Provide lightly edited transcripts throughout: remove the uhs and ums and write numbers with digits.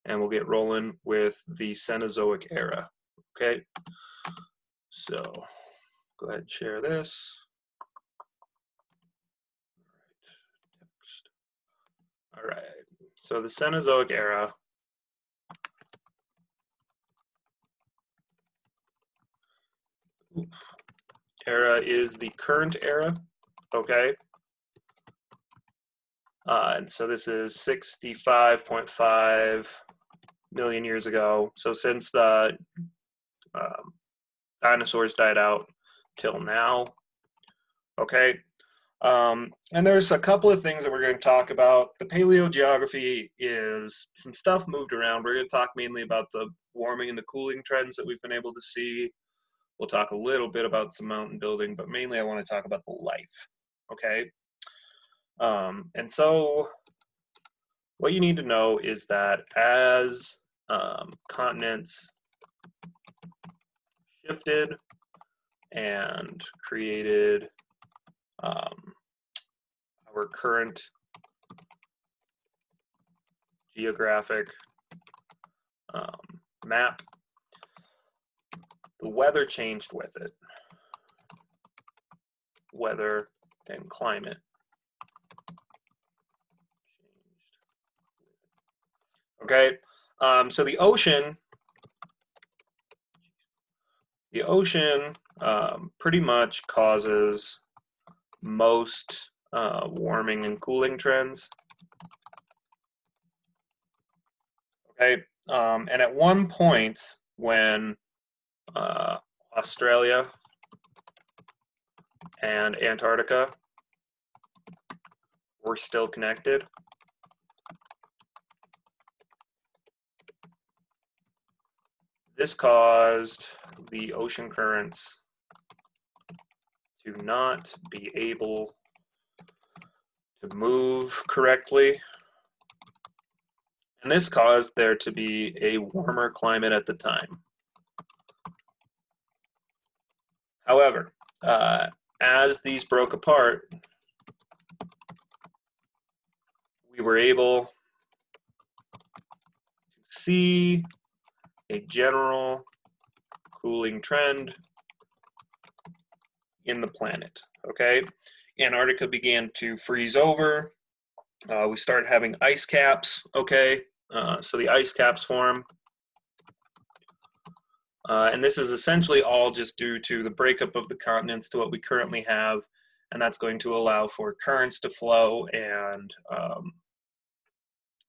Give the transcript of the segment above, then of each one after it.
and we'll get rolling with the Cenozoic Era. Okay, so go ahead and share this. All right, so the Cenozoic Era is the current era, okay? And so this is 65.5 million years ago. So since the dinosaurs died out till now, okay? And there's a couple of things that we're going to talk about. The paleogeography is some stuff moved around. We're going to talk mainly about the warming and the cooling trends that we've been able to see. We'll talk a little bit about some mountain building, but mainly I want to talk about the life, okay? And so what you need to know is that as continents shifted and created our current geographic map, the weather changed with it. Weather and climate changed. Okay, so the ocean pretty much causes most warming and cooling trends. Okay, and at one point when Australia and Antarctica were still connected, this caused the ocean currents to not be able to move correctly. And this caused there to be a warmer climate at the time. However, as these broke apart, we were able to see a general cooling trend in the planet, okay? Antarctica began to freeze over. We started having ice caps, okay? So the ice caps form. And this is essentially all just due to the breakup of the continents to what we currently have, and that's going to allow for currents to flow and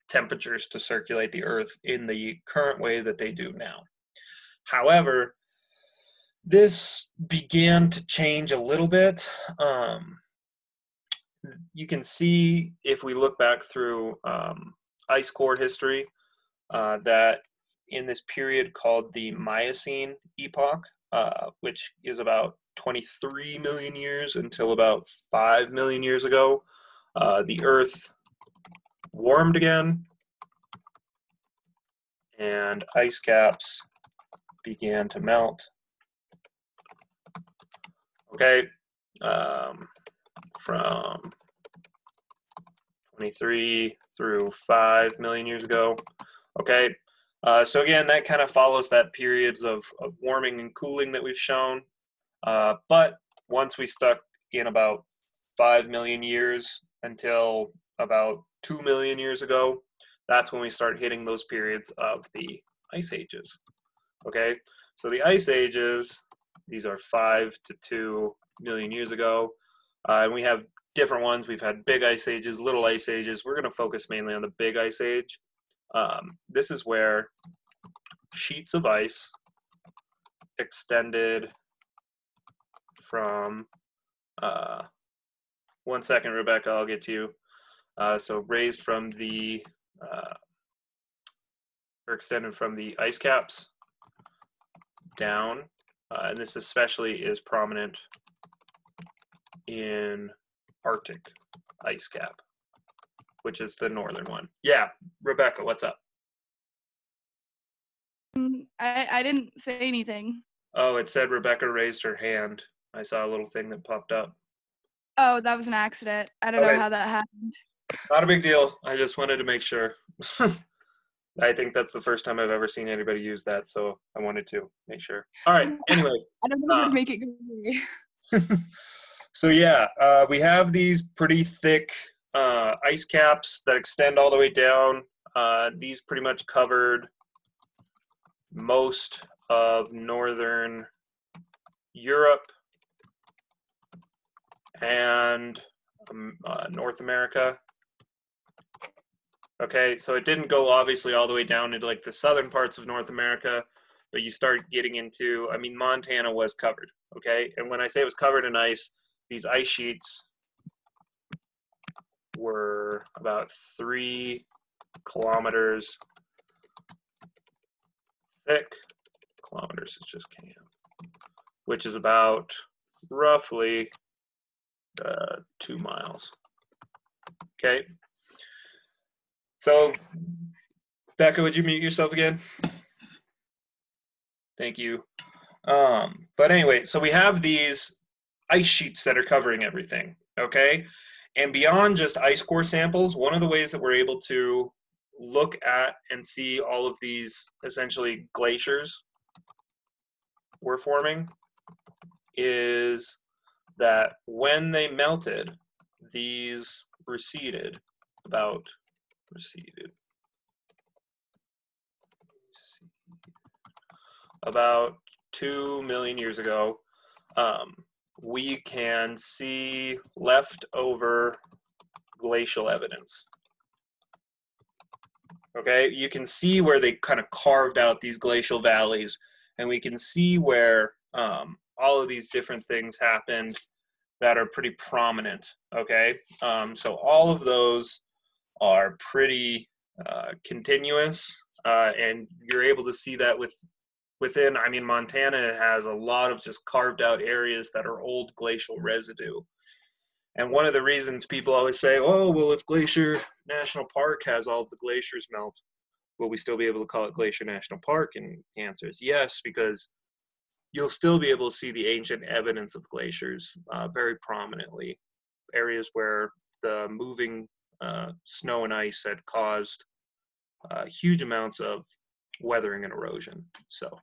temperatures to circulate the Earth in the current way that they do now. However, this began to change a little bit. You can see if we look back through ice core history that in this period called the Miocene epoch, which is about 23 million years until about 5 million years ago, the Earth warmed again and ice caps began to melt. Okay, from 23 through 5 million years ago. Okay, so again, that kind of follows that periods of warming and cooling that we've shown. But once we stuck in about 5 million years until about 2 million years ago, that's when we start hitting those periods of the ice ages. Okay, so the ice ages, these are 5 to 2 million years ago. And we have different ones. We've had big ice ages, little ice ages. We're going to focus mainly on the big ice age. This is where sheets of ice extended from, 1 second, Rebecca, I'll get to you. So raised from the, or extended from the ice caps down. And this especially is prominent in Arctic ice cap, which is the northern one. Yeah, Rebecca, what's up? I didn't say anything. Oh, it said Rebecca raised her hand. I saw a little thing that popped up. Oh, that was an accident. I don't know how that happened. Not a big deal. I just wanted to make sure. I think that's the first time I've ever seen anybody use that, so I wanted to make sure. All right, anyway. I don't know how to make it go away. So yeah, we have these pretty thick ice caps that extend all the way down. These pretty much covered most of northern Europe and North America. Okay, so it didn't go obviously all the way down into like the southern parts of North America, but you start getting into, I mean, Montana was covered, okay? And when I say it was covered in ice, these ice sheets were about 3 kilometers thick. Kilometers is just km, which is about roughly 2 miles. Okay. So, Becca, would you mute yourself again? Thank you. But anyway, so we have these ice sheets that are covering everything, okay? And beyond just ice core samples, one of the ways that we're able to look at and see all of these essentially glaciers we're forming is that when they melted, these receded about 2 million years ago. We can see leftover glacial evidence. Okay, you can see where they kind of carved out these glacial valleys, and we can see where all of these different things happened that are pretty prominent. Okay, so all of those are pretty continuous, and you're able to see that within, I mean, Montana has a lot of just carved out areas that are old glacial residue. And one of the reasons people always say, oh, well, if Glacier National Park has all of the glaciers melt, will we still be able to call it Glacier National Park? And the answer is yes, because you'll still be able to see the ancient evidence of glaciers very prominently. Areas where the moving snow and ice had caused huge amounts of weathering and erosion. So,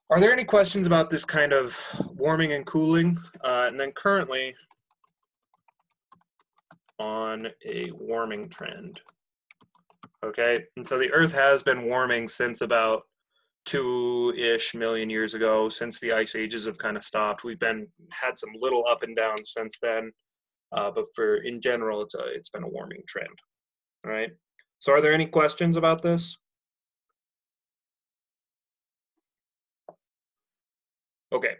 are there any questions about this kind of warming and cooling? And then currently on a warming trend. Okay, and so the Earth has been warming since about 2-ish million years ago, since the ice ages have kind of stopped. We've had some little up and down since then, but in general, it's been a warming trend. All right. So, are there any questions about this? Okay.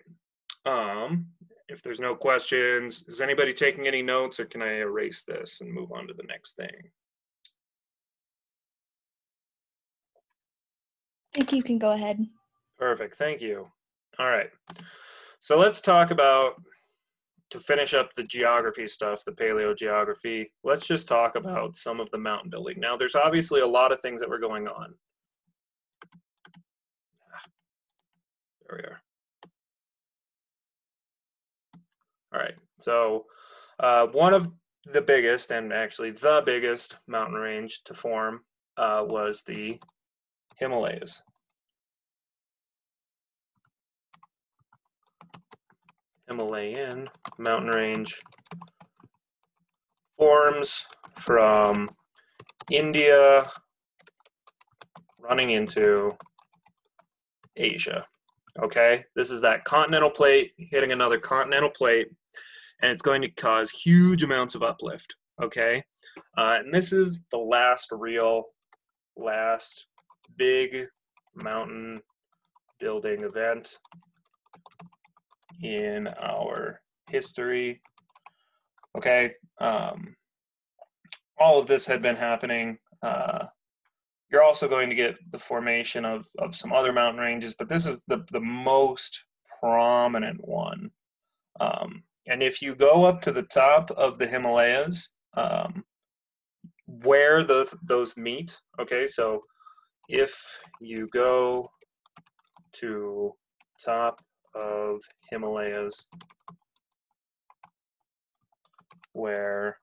If there's no questions, is anybody taking any notes, or can I erase this and move on to the next thing? I think you can go ahead. Perfect, thank you. All right, so let's talk about, to finish up the geography stuff, the paleogeography, let's just talk about some of the mountain building. Now, there's obviously a lot of things that were going on. There we are. All right, so one of the biggest, and actually the biggest mountain range to form was the Himalayas. Himalayan mountain range forms from India running into Asia. Okay, this is that continental plate hitting another continental plate, and it's going to cause huge amounts of uplift. Okay, and this is the last big mountain building event in our history. Okay, all of this had been happening. You're also going to get the formation of some other mountain ranges, but this is the most prominent one. And if you go up to the top of the Himalayas, where those meet, okay, so if you go to top of Himalayas where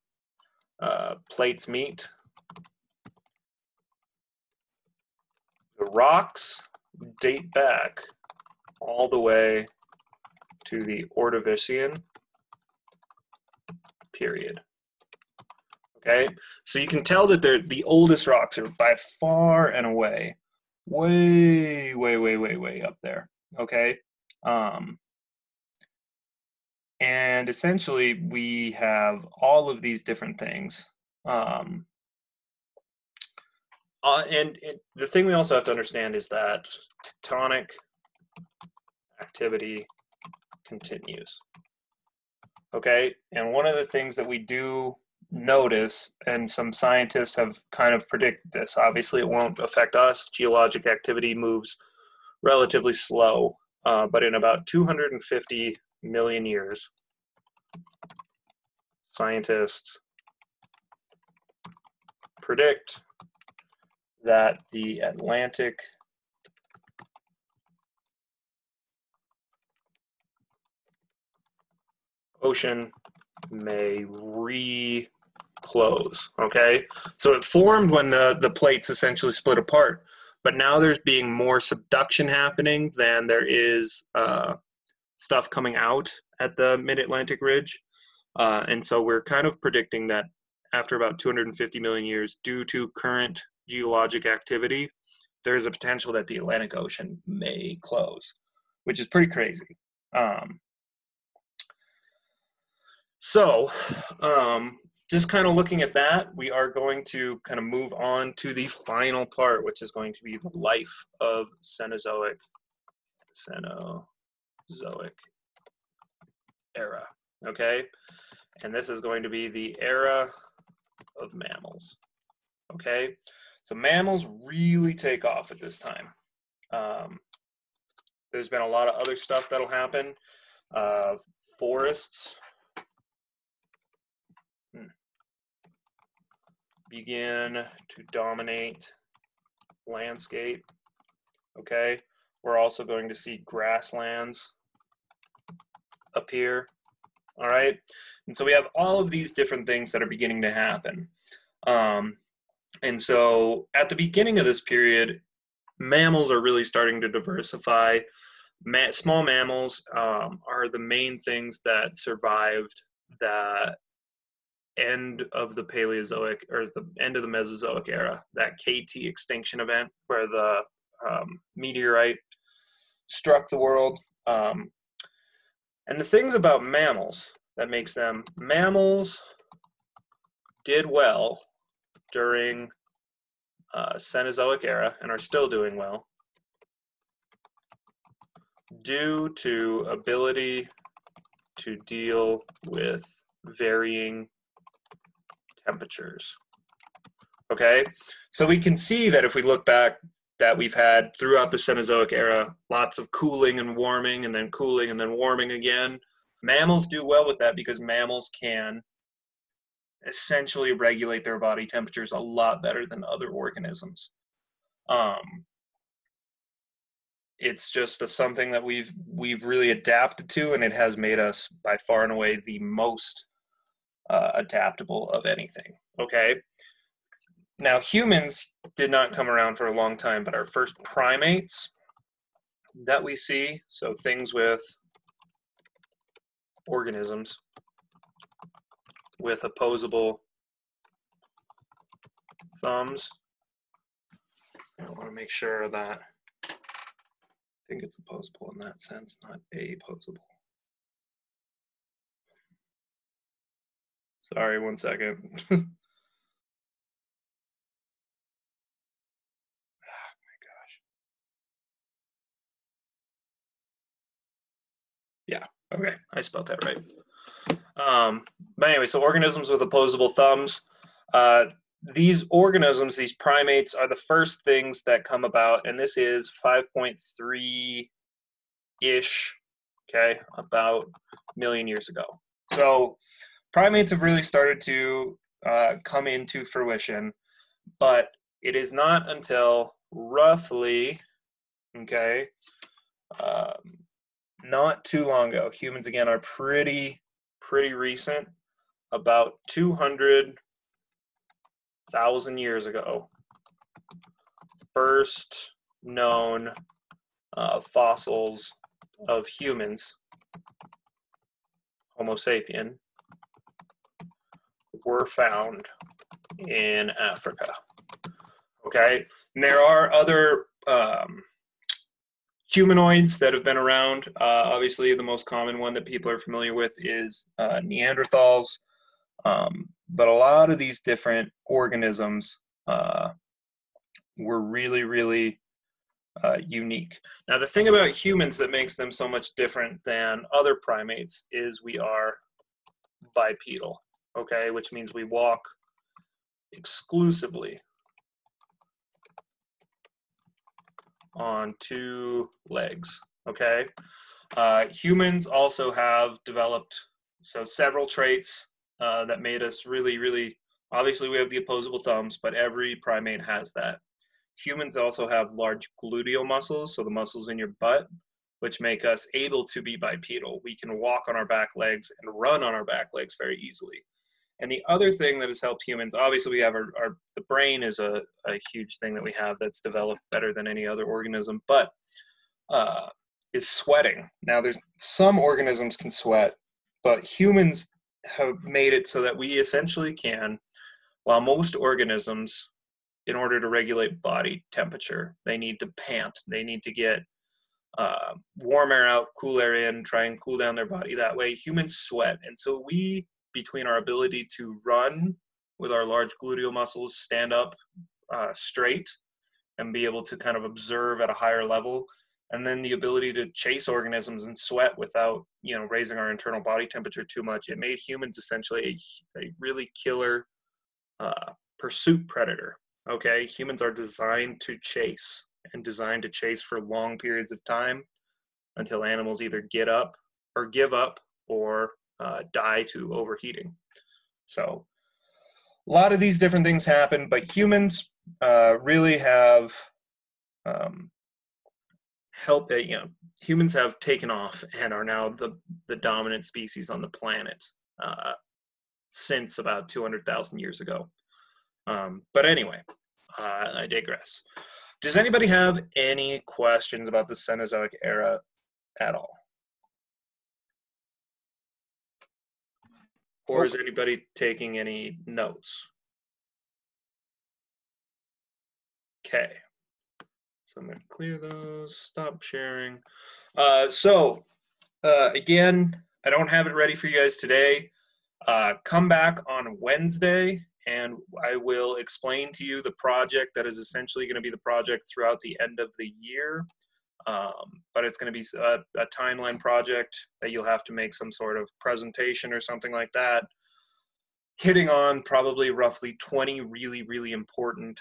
plates meet, rocks date back all the way to the Ordovician period. Okay, so you can tell that they're the oldest rocks are by far and away, way up there. Okay, and essentially we have all of these different things. And the thing we also have to understand is that tectonic activity continues. Okay, and one of the things that we do notice, and some scientists have kind of predicted this, obviously it won't affect us, geologic activity moves relatively slow, but in about 250 million years, scientists predict that the Atlantic Ocean may re-close, okay? So it formed when the plates essentially split apart, but now there's being more subduction happening than there is stuff coming out at the mid-Atlantic ridge. And so we're kind of predicting that after about 250 million years, due to current geologic activity, there is a potential that the Atlantic Ocean may close, which is pretty crazy. So just kind of looking at that, we are going to kind of move on to the final part, which is going to be the life of Cenozoic Era, okay? And this is going to be the era of mammals, okay? So mammals really take off at this time. There's been a lot of other stuff that'll happen. Forests begin to dominate landscape, okay? We're also going to see grasslands appear, all right? And so we have all of these different things that are beginning to happen. And so at the beginning of this period, mammals are really starting to diversify. Small mammals are the main things that survived that end of the Paleozoic, or the end of the Mesozoic era, that KT extinction event where the meteorite struck the world. And the things about mammals that makes them, mammals did well during Cenozoic era and are still doing well due to ability to deal with varying temperatures. Okay, so we can see that if we look back that we've had throughout the Cenozoic era lots of cooling and warming and then cooling and then warming again. Mammals do well with that because mammals can essentially regulate their body temperatures a lot better than other organisms. It's just something that we've really adapted to, and it has made us by far and away the most adaptable of anything. Okay, now humans did not come around for a long time, but our first primates that we see, so things with organisms with opposable thumbs. I want to make sure that I think it's opposable in that sense, not aposable. Sorry, 1 second. Oh my gosh. Yeah, okay, I spelled that right. But anyway, so organisms with opposable thumbs. These organisms, these primates, are the first things that come about, and this is 5.3-ish, okay, about million years ago. So primates have really started to come into fruition, but it is not until roughly, okay, not too long ago. Humans, again, are pretty recent, about 200,000 years ago. First known fossils of humans, Homo sapien, were found in Africa. Okay, and there are other humanoids that have been around. Obviously, the most common one that people are familiar with is Neanderthals. But a lot of these different organisms were really, really unique. Now, the thing about humans that makes them so much different than other primates is we are bipedal, okay, which means we walk exclusively on two legs, okay? Humans also have developed several traits that made us really, really, obviously we have the opposable thumbs, but every primate has that. Humans also have large gluteal muscles, so the muscles in your butt, which make us able to be bipedal. We can walk on our back legs and run on our back legs very easily. And the other thing that has helped humans, obviously we have the brain is a huge thing that we have that's developed better than any other organism, but is sweating. Now there's some organisms can sweat, but humans have made it so that we essentially can, while most organisms, in order to regulate body temperature, they need to pant. They need to get warm air out, cool air in, try and cool down their body that way. Humans sweat. And so we, between our ability to run with our large gluteal muscles, stand up straight and be able to kind of observe at a higher level, and then the ability to chase organisms and sweat without, raising our internal body temperature too much, it made humans essentially a really killer pursuit predator. Okay, humans are designed to chase and designed to chase for long periods of time until animals either get up or give up or die to overheating. So a lot of these different things happen, but humans really have helped. Humans have taken off and are now the dominant species on the planet since about 200,000 years ago. But anyway, I digress. Does anybody have any questions about the Cenozoic era at all? Or is anybody taking any notes? Okay. So I'm going to clear those, stop sharing. Again, I don't have it ready for you guys today. Come back on Wednesday and I will explain to you the project that is essentially going to be the project throughout the end of the year. But it's going to be a timeline project that you'll have to make some sort of presentation or something like that, hitting on probably roughly 20 really, really important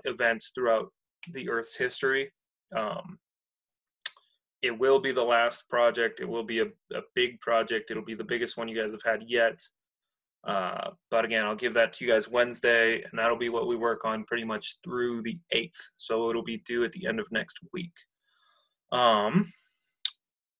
events throughout the Earth's history. It will be the last project. It will be a big project. It'll be the biggest one you guys have had yet. But again, I'll give that to you guys Wednesday, and that'll be what we work on pretty much through the 8th. So it'll be due at the end of next week.